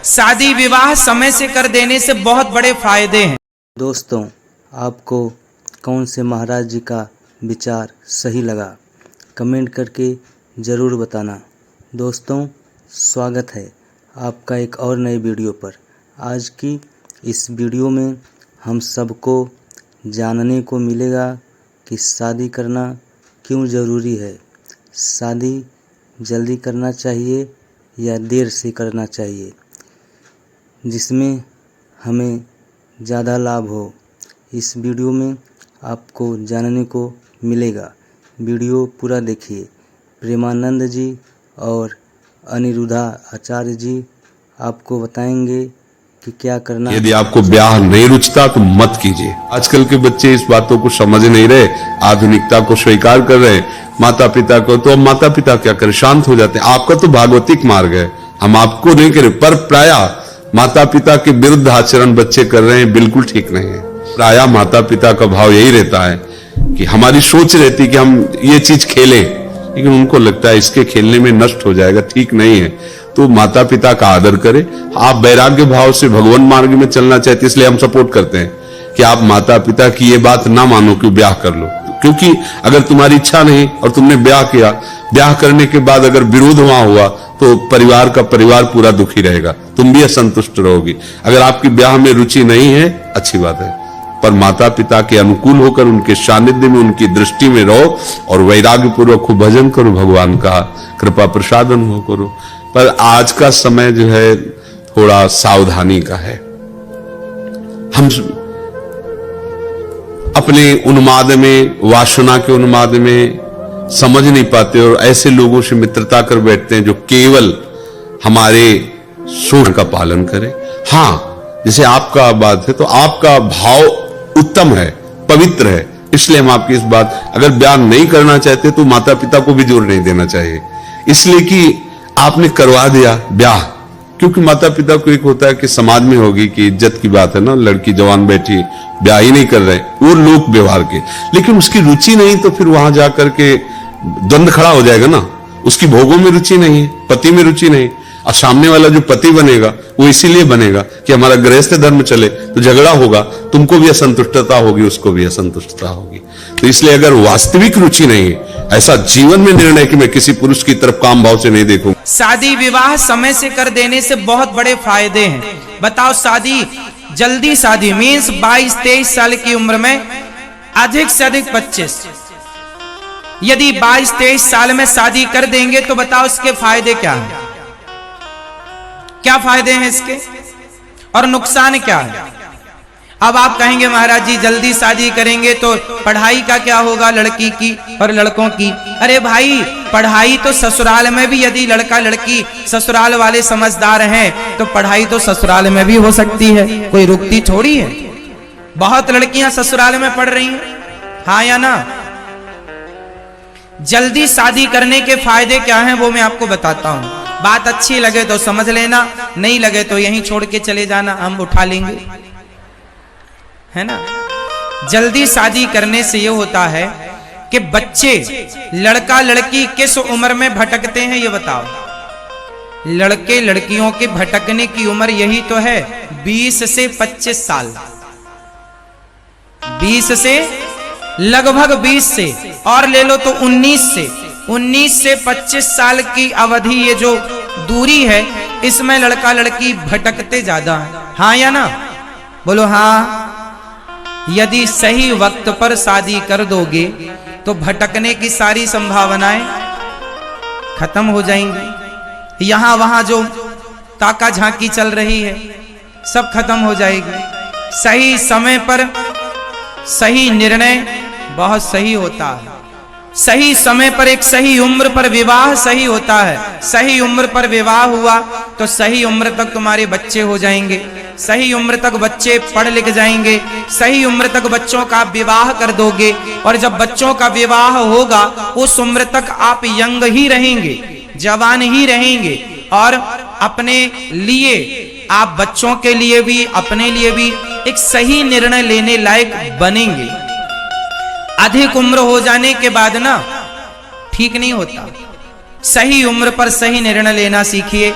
शादी विवाह समय से कर देने से बहुत बड़े फायदे हैं। दोस्तों, आपको कौन से महाराज जी का विचार सही लगा, कमेंट करके ज़रूर बताना। दोस्तों, स्वागत है आपका एक और नए वीडियो पर। आज की इस वीडियो में हम सबको जानने को मिलेगा कि शादी करना क्यों ज़रूरी है। शादी जल्दी करना चाहिए या देर से करना चाहिए, जिसमें हमें ज़्यादा लाभ हो। इस वीडियो में आपको जानने को मिलेगा। वीडियो पूरा देखिए। प्रेमानंद जी और अनिरुद्धा आचार्य जी आपको बताएंगे कि क्या करना। यदि आपको ब्याह नहीं रुचता तो मत कीजिए। आजकल के बच्चे इस बातों को समझ नहीं रहे, आधुनिकता को स्वीकार कर रहे हैं। माता पिता को तो माता पिता क्या करें, शांत हो जाते हैं। आपका तो भागवतिक मार्ग है, हम आपको नहीं करें, पर प्रायः माता पिता के विरुद्ध आचरण बच्चे कर रहे हैं, बिल्कुल ठीक नहीं है। प्रायः माता पिता का भाव यही रहता है कि हमारी सोच रहती है कि हम ये चीज खेलें, लेकिन उनको लगता है इसके खेलने में नष्ट हो जाएगा, ठीक नहीं है। तो माता पिता का आदर करें। आप वैराग्य भाव से भगवान मार्ग में चलना चाहते, इसलिए हम सपोर्ट करते हैं कि आप माता पिता की ये बात ना मानो कि ब्याह कर लो, क्योंकि अगर तुम्हारी इच्छा नहीं और तुमने ब्याह किया, ब्याह करने के बाद अगर विरोध वहां हुआ तो परिवार का परिवार पूरा दुखी रहेगा, तुम भी असंतुष्ट रहोगी। अगर आपकी ब्याह में रुचि नहीं है, अच्छी बात है, पर माता पिता के अनुकूल होकर उनके सानिध्य में, उनकी दृष्टि में रहो और वैराग्य पूर्वक खूब भजन करो, भगवान का कृपा प्रसाद अनुभव करो। पर आज का समय जो है थोड़ा सावधानी का है। हम अपने उन्माद में, वासना के उन्माद में समझ नहीं पाते और ऐसे लोगों से मित्रता कर बैठते हैं जो केवल हमारे सोच का पालन करें। हाँ, जैसे आपका बात है तो आपका भाव उत्तम है, पवित्र है, इसलिए हम आपकी इस बात, अगर ब्याह नहीं करना चाहते तो माता पिता को भी जोर नहीं देना चाहिए, इसलिए कि आपने करवा दिया ब्याह। क्योंकि माता पिता को एक होता है कि समाज में होगी कि इज्जत की बात है ना, लड़की जवान बैठी ब्याह ही नहीं कर रहे, वो लोक व्यवहार के, लेकिन उसकी रुचि नहीं तो फिर वहां जाकर के द्वंद खड़ा हो जाएगा ना। उसकी भोगों में रुचि नहीं है, पति में रुचि नहीं, और सामने वाला जो पति बनेगा वो इसीलिए बनेगा कि हमारा गृहस्थ धर्म चले, तो झगड़ा होगा, तुमको भी असंतुष्टता होगी, उसको भी असंतुष्टता होगी। तो इसलिए अगर वास्तविक रुचि नहीं है, ऐसा जीवन में निर्णय कि मैं किसी पुरुष की तरफ काम भाव से नहीं देखूंगा। शादी विवाह समय से कर देने से बहुत बड़े फायदे हैं। बताओ, शादी जल्दी, शादी मीन्स 22-23 साल की उम्र में, अधिक से अधिक 25। यदि 22-23 साल में शादी कर देंगे तो बताओ इसके फायदे क्या हैं? क्या फायदे हैं इसके और नुकसान क्या है? अब आप कहेंगे महाराज जी जल्दी शादी करेंगे तो पढ़ाई का क्या होगा लड़की की और लड़कों की? अरे भाई, पढ़ाई तो ससुराल में भी, यदि लड़का लड़की ससुराल वाले समझदार हैं तो पढ़ाई तो ससुराल में भी हो सकती है, कोई रुकती थोड़ी है। बहुत लड़कियां ससुराल में पढ़ रही हैं, हाँ या ना? जल्दी शादी करने के फायदे क्या हैं वो मैं आपको बताता हूं। बात अच्छी लगे तो समझ लेना, नहीं लगे तो यहीं छोड़ के चले जाना, हम उठा लेंगे, है ना। जल्दी शादी करने से ये होता है कि बच्चे, लड़का लड़की किस उम्र में भटकते हैं ये बताओ? लड़के लड़कियों के भटकने की उम्र यही तो है, 20 से 25 साल। 20 से लगभग 20 से और ले लो तो 19 से 25 साल की अवधि, ये जो दूरी है, इसमें लड़का लड़की भटकते ज्यादा है, हाँ या ना? बोलो हाँ। यदि सही वक्त पर शादी कर दोगे तो भटकने की सारी संभावनाएं खत्म हो जाएंगी। यहां वहां जो ताका झांकी चल रही है सब खत्म हो जाएगी। सही समय पर सही निर्णय बहुत सही होता है। सही समय पर एक सही उम्र पर विवाह सही होता है। सही उम्र पर विवाह हुआ तो सही उम्र तक तुम्हारे बच्चे हो जाएंगे, सही उम्र तक बच्चे पढ़ लिख जाएंगे, सही उम्र तक बच्चों का विवाह कर दोगे, और जब बच्चों का विवाह होगा उस उम्र तक आप यंग ही रहेंगे, जवान ही रहेंगे, और अपने लिए, आप बच्चों के लिए भी अपने लिए भी एक सही निर्णय लेने लायक बनेंगे। अधिक उम्र हो जाने के बाद ना ठीक नहीं होता। सही उम्र पर सही निर्णय लेना सीखिए।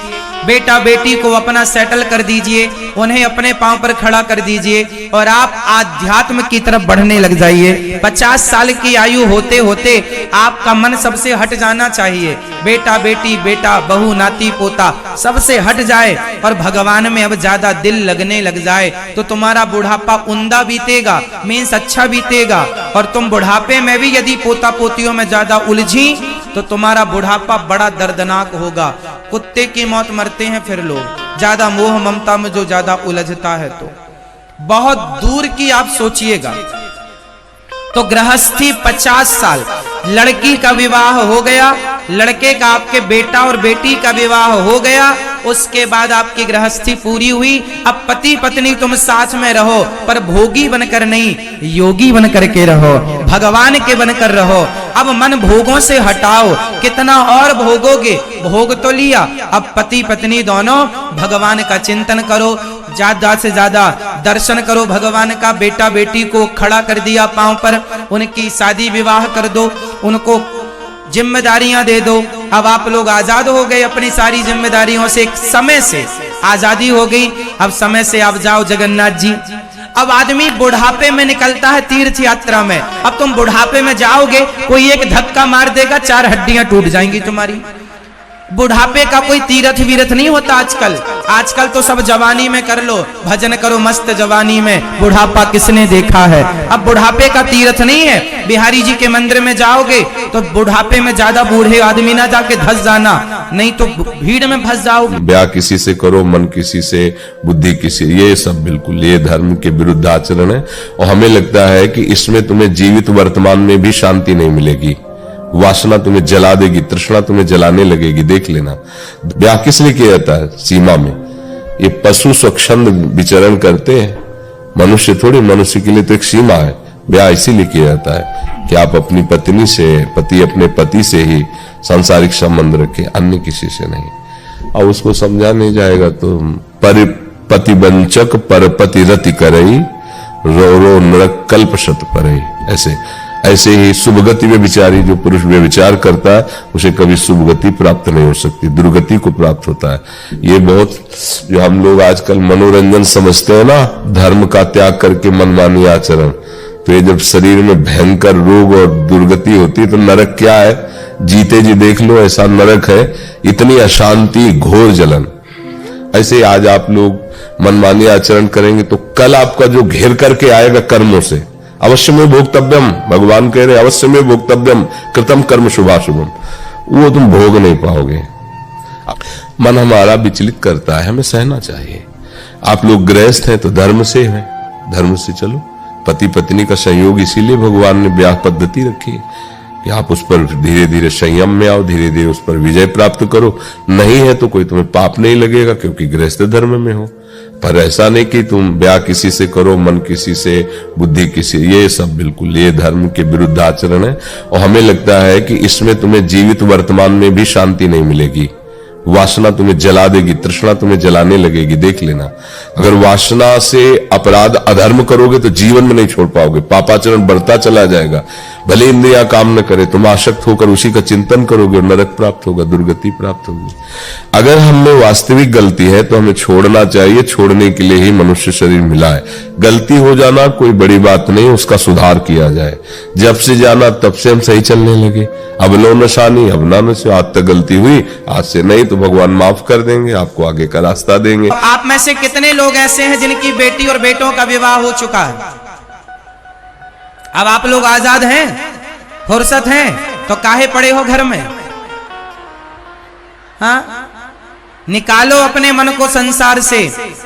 बेटा बेटी को अपना सेटल कर दीजिए, उन्हें अपने पांव पर खड़ा कर दीजिए और आप आध्यात्म की तरफ बढ़ने लग जाइए। 50 साल की आयु होते होते आपका मन सबसे हट जाना चाहिए। बेटा बेटी, बेटा बहू, नाती पोता सबसे हट जाए और भगवान में अब ज्यादा दिल लगने लग जाए तो तुम्हारा बुढ़ापा उम्दा बीतेगा, मीन्स अच्छा बीतेगा। और तुम बुढ़ापे में भी यदि पोता पोतियों में ज्यादा उलझी तो तुम्हारा बुढ़ापा बड़ा दर्दनाक होगा। कुत्ते की मौत मरते हैं फिर लोग, ज्यादा मोह ममता में जो ज्यादा उलझता है। तो बहुत दूर की आप सोचिएगा। तो गृहस्थी 50 साल, लड़की का विवाह हो गया, लड़के का आपके बेटा और बेटी का विवाह हो गया, उसके बाद आपकी गृहस्थी पूरी हुई। अब पति पत्नी तुम साथ में रहो पर भोगी बनकर नहीं, योगी बनकर के रहो, भगवान के बनकर रहो। अब मन भोगों से हटाओ, कितना और भोगोगे, भोग तो लिया। अब पति पत्नी दोनों भगवान का चिंतन करो, ज्यादा से ज्यादा दर्शन करो भगवान का। बेटा बेटी को खड़ा कर दिया पांव पर, उनकी शादी विवाह कर दो, उनको जिम्मेदारियां दे दो। अब आप लोग आजाद हो गए अपनी सारी जिम्मेदारियों से, एक समय से आजादी हो गई। अब समय से आप जाओ जगन्नाथ जी। अब आदमी बुढ़ापे में निकलता है तीर्थ यात्रा में। अब तुम बुढ़ापे में जाओगे, कोई एक धक्का मार देगा, 4 हड्डियां टूट जाएंगी तुम्हारी। बुढ़ापे का कोई तीर्थ वीरथ नहीं होता आजकल। आजकल तो सब जवानी में कर लो, भजन करो मस्त जवानी में, बुढ़ापा किसने देखा है। अब बुढ़ापे का तीर्थ नहीं है। बिहारी जी के मंदिर में जाओगे तो बुढ़ापे में ज्यादा बूढ़े आदमी ना जाके धस जाना, नहीं तो भीड़ में फंस जाओगे। ब्याह किसी से करो, मन किसी से, बुद्धि किसी, ये सब बिल्कुल ये धर्म के विरुद्ध आचरण है। और हमें लगता है कि इसमें तुम्हें जीवित वर्तमान में भी शांति नहीं मिलेगी, वासना तुम्हें जला देगी, तृष्णा तुम्हें जलाने लगेगी। देख लेना, ब्याह किस लिए किया जाता है? सीमा में। ये पशु स्वच्छंद विचरण करते हैं, मनुष्य थोड़ी। मनुष्य के लिए तो एक सीमा है। ब्याह इसीलिए किया जाता है कि आप अपनी पत्नी से, पति अपने पति से ही सांसारिक संबंध रखें, अन्य किसी से नहीं। और उसको समझा नहीं जाएगा तो पतिवंचक परपति रति करई, रो रो नरक कल्प शत परई। ऐसे ही शुभ गति में विचारी, जो पुरुष में विचार करता है उसे कभी शुभ गति प्राप्त नहीं हो सकती, दुर्गति को प्राप्त होता है। ये बहुत जो हम लोग आजकल मनोरंजन समझते हैं ना, धर्म का त्याग करके मनमानी आचरण, तो ये जब शरीर में भयंकर रोग और दुर्गति होती है तो नरक क्या है, जीते जी देख लो, ऐसा नरक है। इतनी अशांति, घोर जलन। ऐसे आज आप लोग मनमानी आचरण करेंगे तो कल आपका जो घेर करके आएगा कर्मों से, अवश्य में भोक्तव्यम, भगवान कह रहे अवश्य में भोक्तव्यम कृतम कर्म शुभाशुभम, वो तुम भोग नहीं पाओगे। मन हमारा विचलित करता है, हमें सहना चाहिए। आप लोग गृहस्थ हैं तो धर्म से हैं, धर्म से चलो। पति पत्नी का संयोग इसीलिए भगवान ने ब्याह पद्धति रखी है कि आप उस पर धीरे धीरे संयम में आओ, धीरे धीरे उस पर विजय प्राप्त करो। नहीं है तो कोई तुम्हें पाप नहीं लगेगा क्योंकि गृहस्थ धर्म में हो। पर ऐसा नहीं कि तुम ब्याह किसी से करो, मन किसी से, बुद्धि किसी, ये सब बिल्कुल ये धर्म के विरुद्ध आचरण है। और हमें लगता है कि इसमें तुम्हें जीवित वर्तमान में भी शांति नहीं मिलेगी, वासना तुम्हें जला देगी, तृष्णा तुम्हें जलाने लगेगी। देख लेना, अगर वासना से अपराध अधर्म करोगे तो जीवन में नहीं छोड़ पाओगे, पापाचरण बढ़ता चला जाएगा। भले इंद्रियां काम न करे, तुम आसक्त होकर उसी का चिंतन करोगे और नरक प्राप्त होगा, दुर्गति प्राप्त होगी। अगर हमें वास्तविक गलती है तो हमें छोड़ना चाहिए, छोड़ने के लिए ही मनुष्य शरीर मिला है। गलती हो जाना कोई बड़ी बात नहीं, उसका सुधार किया जाए। जब से जाना तब से हम सही चलने लगे। अब लो नशानी, अब ना नशो, आज तक गलती हुई, आज से नहीं तो भगवान माफ कर देंगे, आपको आगे का रास्ता देंगे। आप में से कितने लोग ऐसे हैं जिनकी बेटी और बेटों का विवाह हो चुका है? अब आप लोग आजाद हैं, फुर्सत हैं, तो काहे पड़े हो घर में? हाँ, निकालो अपने मन को संसार से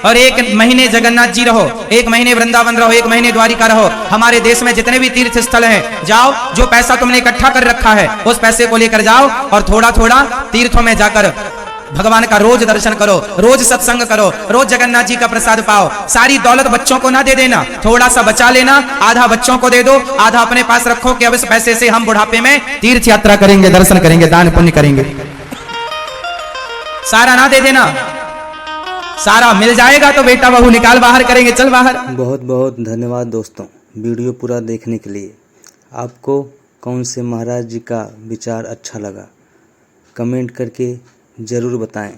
और 1 महीने जगन्नाथ जी रहो, 1 महीने वृंदावन रहो, 1 महीने द्वारिका रहो। हमारे देश में जितने भी तीर्थ स्थल हैं, जाओ, जो पैसा तुमने इकट्ठा कर रखा है उस पैसे को लेकर जाओ और थोड़ा थोड़ा तीर्थों में जाकर भगवान का रोज दर्शन करो, रोज सत्संग करो, रोज जगन्नाथ जी का प्रसाद पाओ। सारी दौलत बच्चों को ना दे देना, थोड़ा सा बचा लेना, आधा बच्चों को दे दो, आधा अपने पास रखो कि अब इस पैसे से हम बुढ़ापे में तीर्थ यात्रा करेंगे, दर्शन करेंगे, दान पुण्य करेंगे। सारा ना दे देना, सारा मिल जाएगा तो बेटा बहू निकाल बाहर करेंगे, चल बाहर। बहुत बहुत धन्यवाद दोस्तों वीडियो पूरा देखने के लिए। आपको कौन से महाराज जी का विचार अच्छा लगा कमेंट करके ज़रूर बताएं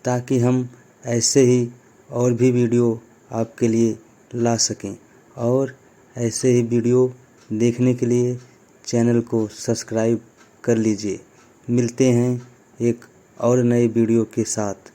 ताकि हम ऐसे ही और भी वीडियो आपके लिए ला सकें। और ऐसे ही वीडियो देखने के लिए चैनल को सब्सक्राइब कर लीजिए। मिलते हैं एक और नए वीडियो के साथ।